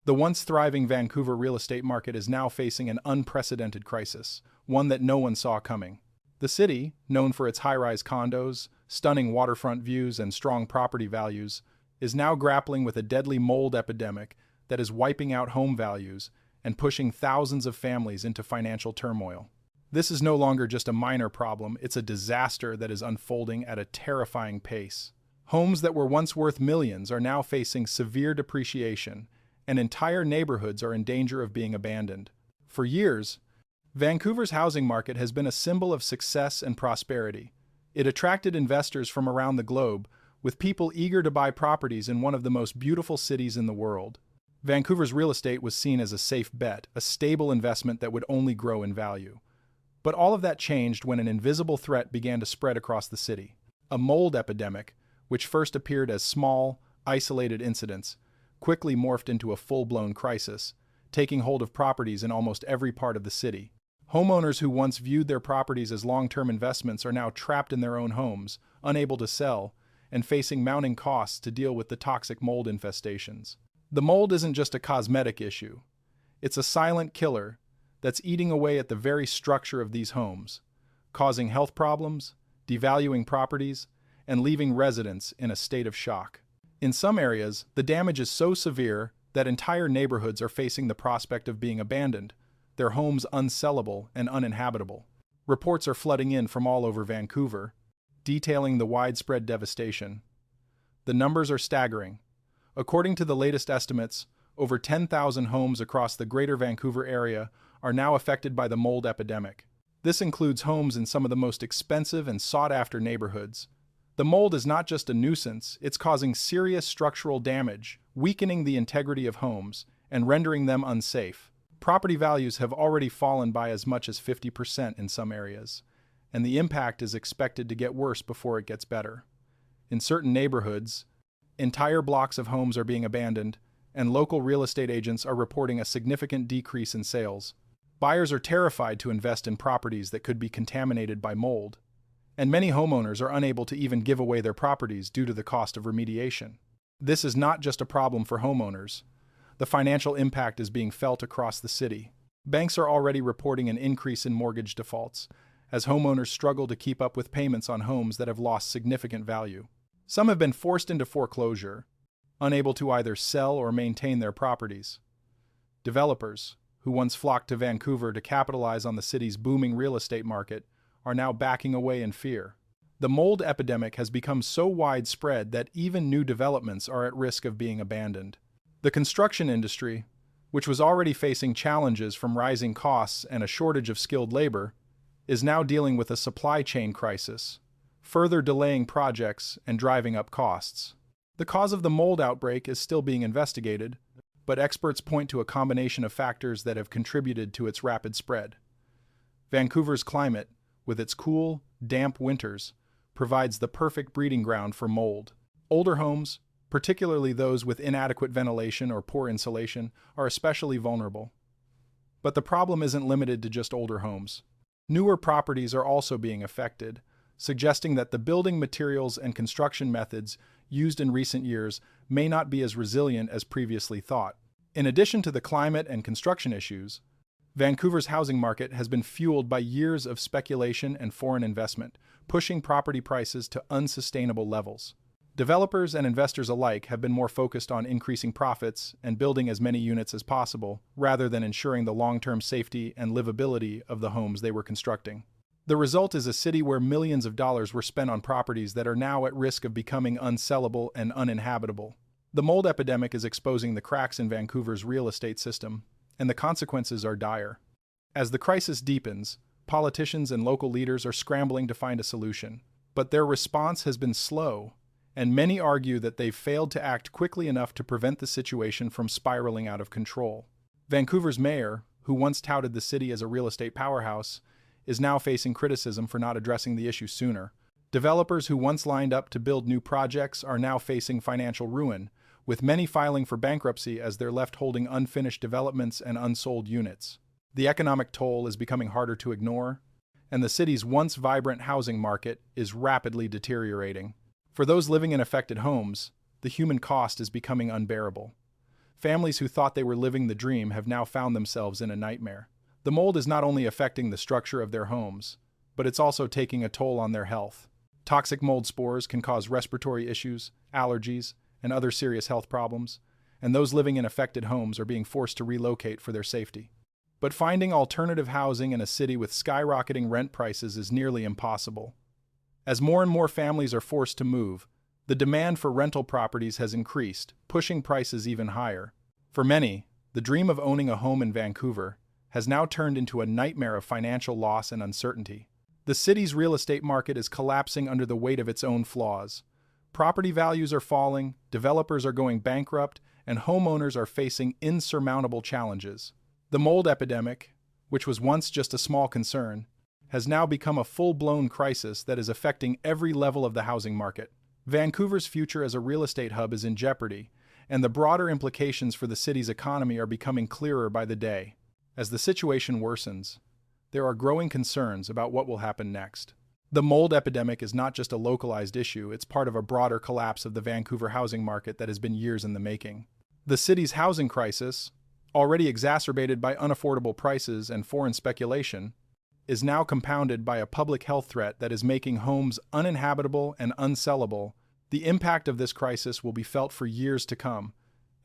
The once thriving Vancouver real estate market is now facing an unprecedented crisis, one that no one saw coming. The city, known for its high-rise condos, stunning waterfront views, and strong property values, is now grappling with a deadly mold epidemic that is wiping out home values and pushing thousands of families into financial turmoil. This is no longer just a minor problem, it's a disaster that is unfolding at a terrifying pace. Homes that were once worth millions are now facing severe depreciation, and entire neighborhoods are in danger of being abandoned. For years, Vancouver's housing market has been a symbol of success and prosperity. It attracted investors from around the globe, with people eager to buy properties in one of the most beautiful cities in the world. Vancouver's real estate was seen as a safe bet, a stable investment that would only grow in value. But all of that changed when an invisible threat began to spread across the city. A mold epidemic, which first appeared as small, isolated incidents, quickly morphed into a full-blown crisis, taking hold of properties in almost every part of the city. Homeowners who once viewed their properties as long-term investments are now trapped in their own homes, unable to sell, and facing mounting costs to deal with the toxic mold infestations. The mold isn't just a cosmetic issue. It's a silent killer that's eating away at the very structure of these homes, causing health problems, devaluing properties, and leaving residents in a state of shock. In some areas, the damage is so severe that entire neighborhoods are facing the prospect of being abandoned, their homes unsellable and uninhabitable. Reports are flooding in from all over Vancouver, detailing the widespread devastation. The numbers are staggering. According to the latest estimates, over 10,000 homes across the greater Vancouver area are now affected by the mold epidemic. This includes homes in some of the most expensive and sought-after neighborhoods. The mold is not just a nuisance, it's causing serious structural damage, weakening the integrity of homes, and rendering them unsafe. Property values have already fallen by as much as 50% in some areas, and the impact is expected to get worse before it gets better. In certain neighborhoods, entire blocks of homes are being abandoned, and local real estate agents are reporting a significant decrease in sales. Buyers are terrified to invest in properties that could be contaminated by mold, and many homeowners are unable to even give away their properties due to the cost of remediation. This is not just a problem for homeowners. The financial impact is being felt across the city. Banks are already reporting an increase in mortgage defaults, as homeowners struggle to keep up with payments on homes that have lost significant value. Some have been forced into foreclosure, unable to either sell or maintain their properties. Developers, who once flocked to Vancouver to capitalize on the city's booming real estate market, are now backing away in fear. The mold epidemic has become so widespread that even new developments are at risk of being abandoned. The construction industry, which was already facing challenges from rising costs and a shortage of skilled labor, is now dealing with a supply chain crisis, further delaying projects and driving up costs. The cause of the mold outbreak is still being investigated, but experts point to a combination of factors that have contributed to its rapid spread. Vancouver's climate, with its cool, damp winters, provides the perfect breeding ground for mold. Older homes, particularly those with inadequate ventilation or poor insulation, are especially vulnerable. But the problem isn't limited to just older homes. Newer properties are also being affected, suggesting that the building materials and construction methods used in recent years may not be as resilient as previously thought. In addition to the climate and construction issues, Vancouver's housing market has been fueled by years of speculation and foreign investment, pushing property prices to unsustainable levels. Developers and investors alike have been more focused on increasing profits and building as many units as possible, rather than ensuring the long-term safety and livability of the homes they were constructing. The result is a city where millions of dollars were spent on properties that are now at risk of becoming unsellable and uninhabitable. The mold epidemic is exposing the cracks in Vancouver's real estate system, and the consequences are dire. As the crisis deepens, politicians and local leaders are scrambling to find a solution, but their response has been slow, and many argue that they've failed to act quickly enough to prevent the situation from spiraling out of control. Vancouver's mayor, who once touted the city as a real estate powerhouse, is now facing criticism for not addressing the issue sooner. Developers who once lined up to build new projects are now facing financial ruin, with many filing for bankruptcy as they're left holding unfinished developments and unsold units. The economic toll is becoming harder to ignore, and the city's once vibrant housing market is rapidly deteriorating. For those living in affected homes, the human cost is becoming unbearable. Families who thought they were living the dream have now found themselves in a nightmare. The mold is not only affecting the structure of their homes, but it's also taking a toll on their health. Toxic mold spores can cause respiratory issues, allergies, and other serious health problems, and those living in affected homes are being forced to relocate for their safety. But finding alternative housing in a city with skyrocketing rent prices is nearly impossible. As more and more families are forced to move, the demand for rental properties has increased, pushing prices even higher. For many, the dream of owning a home in Vancouver has now turned into a nightmare of financial loss and uncertainty. The city's real estate market is collapsing under the weight of its own flaws. Property values are falling, developers are going bankrupt, and homeowners are facing insurmountable challenges. The mold epidemic, which was once just a small concern, has now become a full-blown crisis that is affecting every level of the housing market. Vancouver's future as a real estate hub is in jeopardy, and the broader implications for the city's economy are becoming clearer by the day. As the situation worsens, there are growing concerns about what will happen next. The mold epidemic is not just a localized issue, it's part of a broader collapse of the Vancouver housing market that has been years in the making. The city's housing crisis, already exacerbated by unaffordable prices and foreign speculation, is now compounded by a public health threat that is making homes uninhabitable and unsellable. The impact of this crisis will be felt for years to come,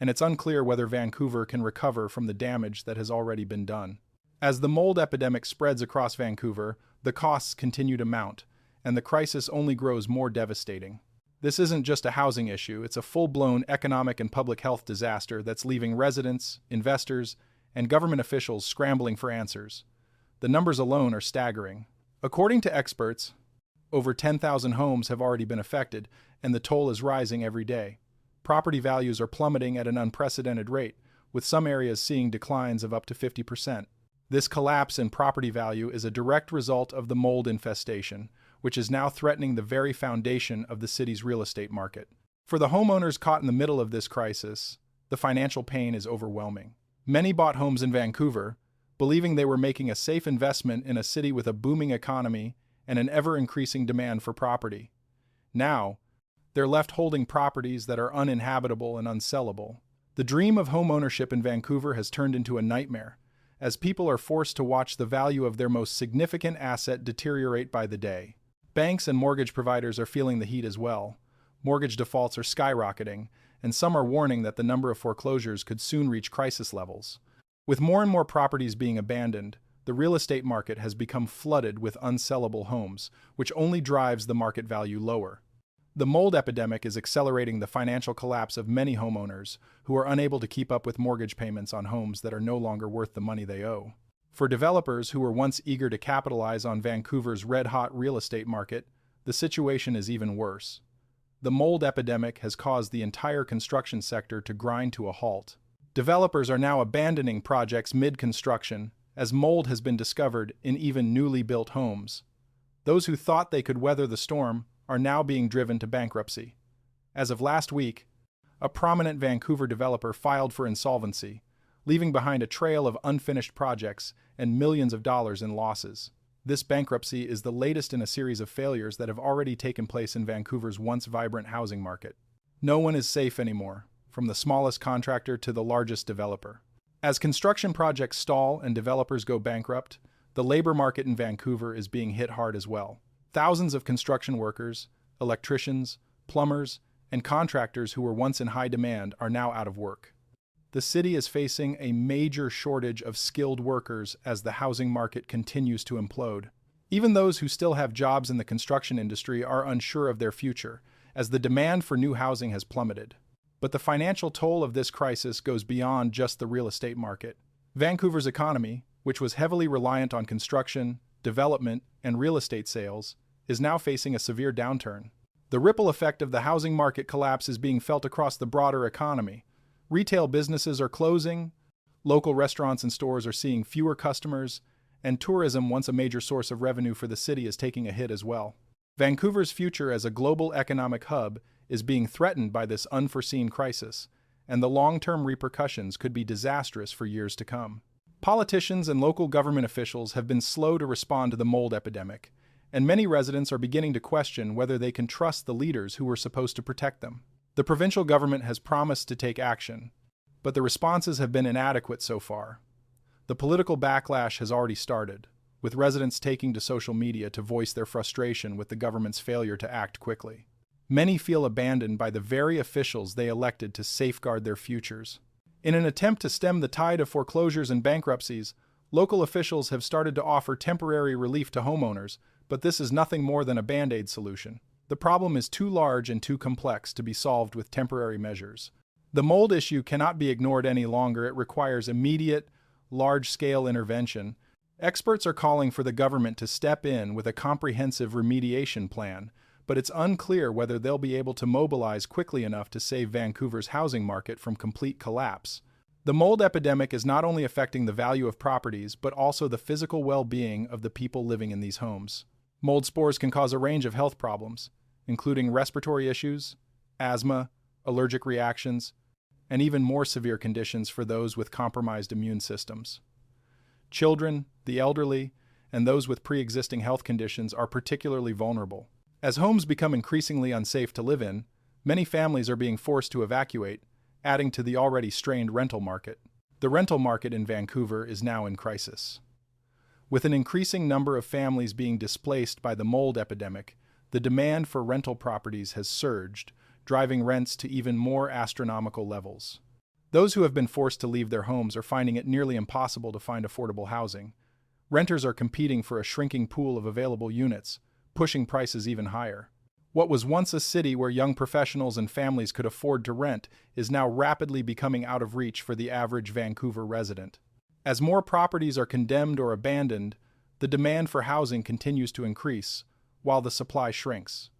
and it's unclear whether Vancouver can recover from the damage that has already been done. As the mold epidemic spreads across Vancouver, the costs continue to mount, and the crisis only grows more devastating. This isn't just a housing issue, it's a full-blown economic and public health disaster that's leaving residents, investors, and government officials scrambling for answers. The numbers alone are staggering. According to experts, over 10,000 homes have already been affected, and the toll is rising every day. Property values are plummeting at an unprecedented rate, with some areas seeing declines of up to 50%. This collapse in property value is a direct result of the mold infestation, which is now threatening the very foundation of the city's real estate market. For the homeowners caught in the middle of this crisis, the financial pain is overwhelming. Many bought homes in Vancouver, believing they were making a safe investment in a city with a booming economy and an ever-increasing demand for property. Now, they're left holding properties that are uninhabitable and unsellable. The dream of homeownership in Vancouver has turned into a nightmare, as people are forced to watch the value of their most significant asset deteriorate by the day. Banks and mortgage providers are feeling the heat as well. Mortgage defaults are skyrocketing, and some are warning that the number of foreclosures could soon reach crisis levels. With more and more properties being abandoned, the real estate market has become flooded with unsellable homes, which only drives the market value lower. The mold epidemic is accelerating the financial collapse of many homeowners who are unable to keep up with mortgage payments on homes that are no longer worth the money they owe. For developers who were once eager to capitalize on Vancouver's red-hot real estate market, the situation is even worse. The mold epidemic has caused the entire construction sector to grind to a halt. Developers are now abandoning projects mid-construction, as mold has been discovered in even newly built homes. Those who thought they could weather the storm are now being driven to bankruptcy. As of last week, a prominent Vancouver developer filed for insolvency, leaving behind a trail of unfinished projects and millions of dollars in losses. This bankruptcy is the latest in a series of failures that have already taken place in Vancouver's once vibrant housing market. No one is safe anymore, from the smallest contractor to the largest developer. As construction projects stall and developers go bankrupt, the labor market in Vancouver is being hit hard as well. Thousands of construction workers, electricians, plumbers, and contractors who were once in high demand are now out of work. The city is facing a major shortage of skilled workers as the housing market continues to implode. Even those who still have jobs in the construction industry are unsure of their future, as the demand for new housing has plummeted. But the financial toll of this crisis goes beyond just the real estate market. Vancouver's economy, which was heavily reliant on construction, development, and real estate sales, is now facing a severe downturn. The ripple effect of the housing market collapse is being felt across the broader economy. Retail businesses are closing, local restaurants and stores are seeing fewer customers, and tourism, once a major source of revenue for the city, is taking a hit as well. Vancouver's future as a global economic hub is being threatened by this unforeseen crisis, and the long-term repercussions could be disastrous for years to come. Politicians and local government officials have been slow to respond to the mold epidemic, and many residents are beginning to question whether they can trust the leaders who were supposed to protect them. The provincial government has promised to take action, but the responses have been inadequate so far. The political backlash has already started, with residents taking to social media to voice their frustration with the government's failure to act quickly. Many feel abandoned by the very officials they elected to safeguard their futures. In an attempt to stem the tide of foreclosures and bankruptcies, local officials have started to offer temporary relief to homeowners, but this is nothing more than a band-aid solution. The problem is too large and too complex to be solved with temporary measures. The mold issue cannot be ignored any longer. It requires immediate, large-scale intervention. Experts are calling for the government to step in with a comprehensive remediation plan, but it's unclear whether they'll be able to mobilize quickly enough to save Vancouver's housing market from complete collapse. The mold epidemic is not only affecting the value of properties, but also the physical well-being of the people living in these homes. Mold spores can cause a range of health problems, including respiratory issues, asthma, allergic reactions, and even more severe conditions for those with compromised immune systems. Children, the elderly, and those with pre-existing health conditions are particularly vulnerable. As homes become increasingly unsafe to live in, many families are being forced to evacuate, adding to the already strained rental market. The rental market in Vancouver is now in crisis. With an increasing number of families being displaced by the mold epidemic, the demand for rental properties has surged, driving rents to even more astronomical levels. Those who have been forced to leave their homes are finding it nearly impossible to find affordable housing. Renters are competing for a shrinking pool of available units, pushing prices even higher. What was once a city where young professionals and families could afford to rent is now rapidly becoming out of reach for the average Vancouver resident. As more properties are condemned or abandoned, the demand for housing continues to increase, while the supply shrinks.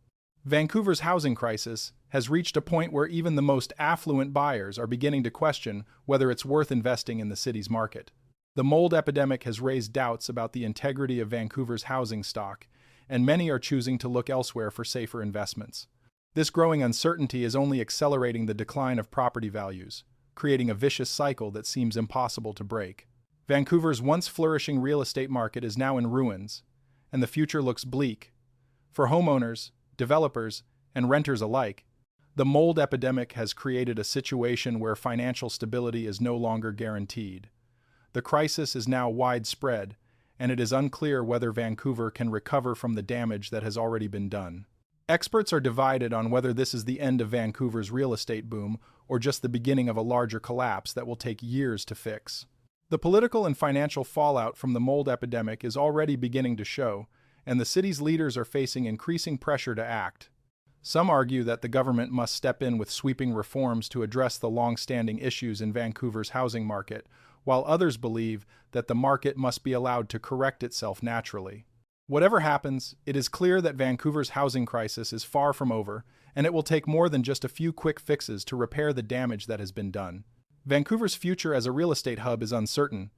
Vancouver's housing crisis has reached a point where even the most affluent buyers are beginning to question whether it's worth investing in the city's market. The mold epidemic has raised doubts about the integrity of Vancouver's housing stock, and many are choosing to look elsewhere for safer investments. This growing uncertainty is only accelerating the decline of property values, creating a vicious cycle that seems impossible to break. Vancouver's once flourishing real estate market is now in ruins, and the future looks bleak. For homeowners, developers, and renters alike, the mold epidemic has created a situation where financial stability is no longer guaranteed. The crisis is now widespread, and it is unclear whether Vancouver can recover from the damage that has already been done. Experts are divided on whether this is the end of Vancouver's real estate boom or just the beginning of a larger collapse that will take years to fix. The political and financial fallout from the mold epidemic is already beginning to show, and the city's leaders are facing increasing pressure to act. Some argue that the government must step in with sweeping reforms to address the long-standing issues in Vancouver's housing market, while others believe that the market must be allowed to correct itself naturally. Whatever happens, it is clear that Vancouver's housing crisis is far from over, and it will take more than just a few quick fixes to repair the damage that has been done. Vancouver's future as a real estate hub is uncertain,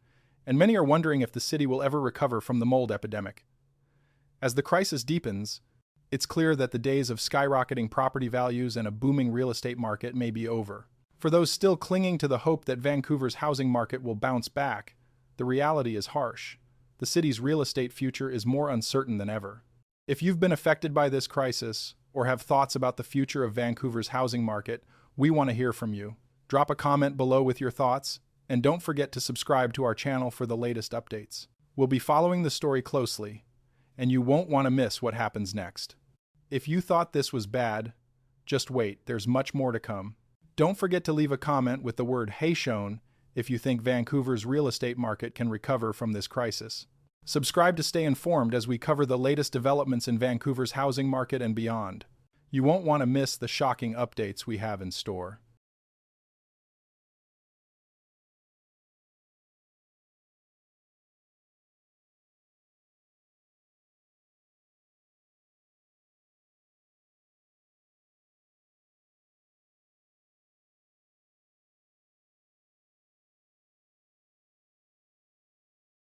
and many are wondering if the city will ever recover from the mold epidemic. As the crisis deepens, it's clear that the days of skyrocketing property values and a booming real estate market may be over. For those still clinging to the hope that Vancouver's housing market will bounce back, the reality is harsh. The city's real estate future is more uncertain than ever. If you've been affected by this crisis or have thoughts about the future of Vancouver's housing market, we want to hear from you. Drop a comment below with your thoughts, and don't forget to subscribe to our channel for the latest updates. We'll be following the story closely, and you won't want to miss what happens next. If you thought this was bad, just wait, there's much more to come. Don't forget to leave a comment with the word "Hey shown" if you think Vancouver's real estate market can recover from this crisis. Subscribe to stay informed as we cover the latest developments in Vancouver's housing market and beyond. You won't want to miss the shocking updates we have in store.